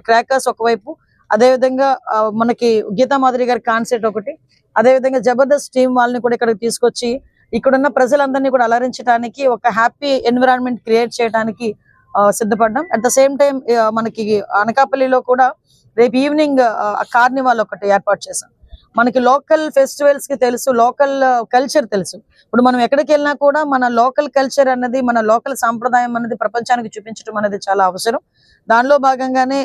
Crackers ఒకవైపు, అదే విధంగా మనకి గీతా మాధురి గారి కాన్సెప్ట్ ఒకటి, అదే విధంగా జబర్దస్త్ టీం వాళ్ళని కూడా ఇక్కడికి తీసుకొచ్చి ఇక్కడున్న ప్రజలందరినీ కూడా అలరించడానికి, ఒక హ్యాపీ ఎన్విరాన్మెంట్ క్రియేట్ చేయడానికి సిద్ధపడ్డాం. అట్ ద సేమ్ టైం మనకి అనకాపల్లిలో కూడా రేపు ఈవినింగ్ కార్నివాల్ ఒకటి ఏర్పాటు చేశాం. మనకి లోకల్ ఫెస్టివల్స్ కి తెలుసు, లోకల్ కల్చర్ తెలుసు. ఇప్పుడు మనం ఎక్కడికి వెళ్ళినా కూడా మన లోకల్ కల్చర్ అన్నది, మన లోకల్ సాంప్రదాయం అన్నది ప్రపంచానికి చూపించడం అనేది చాలా అవసరం. దానిలో భాగంగానే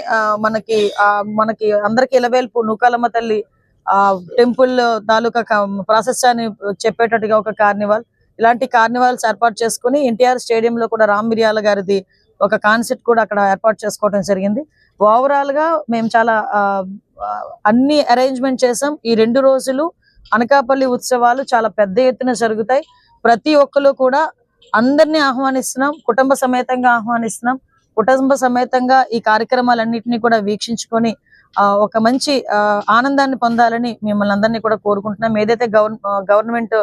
మనకి అందరికి ఇలవేల్పు నూకాలమ్మ తల్లి టెంపుల్ తాలూకా ప్రాశస్త్యాన్ని చెప్పేటట్టుగా ఒక కార్నివాల్, ఇలాంటి కార్నివాల్స్ ఏర్పాటు చేసుకుని ఎన్టీఆర్ స్టేడియం లో కూడా రామ్ మిరియాల గారిది ఒక కాన్సెప్ట్ కూడా అక్కడ ఏర్పాటు చేసుకోవడం జరిగింది. ఓవరాల్ గా మేము చాలా అన్ని అరేంజ్మెంట్ చేసాం. ఈ 2 రోజులు అనకాపల్లి ఉత్సవాలు చాలా పెద్ద ఎత్తున జరుగుతాయి. ప్రతి ఒక్కరు కూడా అందరినీ ఆహ్వానిస్తున్నాం, కుటుంబ సమేతంగా ఆహ్వానిస్తున్నాం. కుటుంబ సమేతంగా ఈ కార్యక్రమాలన్నింటినీ కూడా వీక్షించుకొని ఒక మంచి ఆనందాన్ని పొందాలని మిమ్మల్ని అందరినీ కూడా కోరుకుంటున్నాం. ఏదైతే గవర్నమెంట్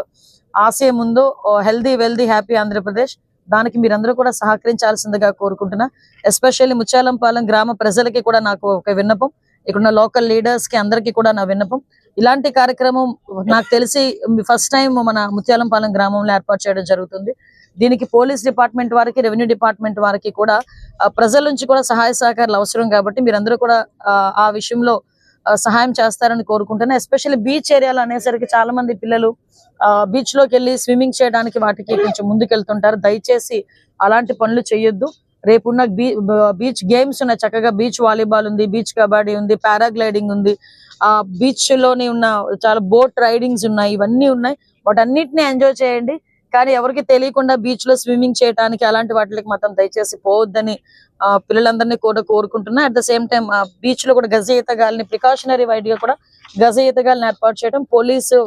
ఆశయం ఉందో హెల్దీ వెల్దీ హ్యాపీ ఆంధ్రప్రదేశ్, దానికి మీరందరూ కూడా సహకరించాల్సిందిగా కోరుకుంటున్నా. ఎస్పెషల్లీ ముత్యాలంపాలెం గ్రామ ప్రజలకి కూడా నాకు ఒక విన్నపం, ఇక్కడున్న లోకల్ లీడర్స్ కి అందరికీ కూడా నా విన్నపం, ఇలాంటి కార్యక్రమం నాకు తెలిసి ఫస్ట్ టైం మన ముత్యాలంపాలెం గ్రామంలో ఏర్పాటు చేయడం జరుగుతుంది. దీనికి పోలీస్ డిపార్ట్మెంట్ వారికి, రెవెన్యూ డిపార్ట్మెంట్ వారికి కూడా ప్రజల నుంచి కూడా సహాయ సహకారాలు అవసరం. కాబట్టి మీరందరూ కూడా ఆ విషయంలో సహాయం చేస్తారని కోరుకుంటున్నా. ఎస్పెషల్లీ బీచ్ ఏరియాలో అనేసరికి చాలా మంది పిల్లలు బీచ్ లోకి వెళ్ళి స్విమ్మింగ్ చేయడానికి వాటికి కొంచెం ముందుకెళ్తుంటారు. దయచేసి అలాంటి పనులు చేయొద్దు. రేపున్న బీచ్ గేమ్స్ ఉన్నాయి, చక్కగా బీచ్ వాలీబాల్ ఉంది, బీచ్ కబడ్డీ ఉంది, పారాగ్లైడింగ్ ఉంది, బీచ్ లోని ఉన్న చాలా బోట్ రైడింగ్స్ ఉన్నాయి, ఇవన్నీ ఉన్నాయి. వాటన్నిటిని ఎంజాయ్ చేయండి. కానీ ఎవరికి తెలియకుండా బీచ్ లో స్విమ్మింగ్ చేయడానికి అలాంటి వాటికి మాత్రం దయచేసి పోవద్దని పిల్లలందరినీ కూడా కోరుకుంటున్నా. At the same time beach లో కూడా గజ ఈతగాల్ని ప్రికాషనరీ వైడ్ గా కూడా గజ ఈతగాల్ని ఏర్పాటు చేయడం పోలీసు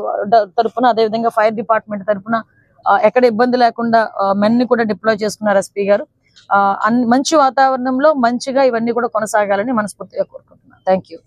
తరఫున, అదేవిధంగా ఫైర్ డిపార్ట్మెంట్ తరఫున ఎక్కడ ఇబ్బంది లేకుండా మెన్ ని కూడా డిప్లాయ్ చేసుకున్నారు ఎస్పీ గారు. మంచి వాతావరణంలో మంచిగా ఇవన్నీ కూడా కొనసాగాలని మనస్ఫూర్తిగా కోరుకుంటున్నాను. Thank you.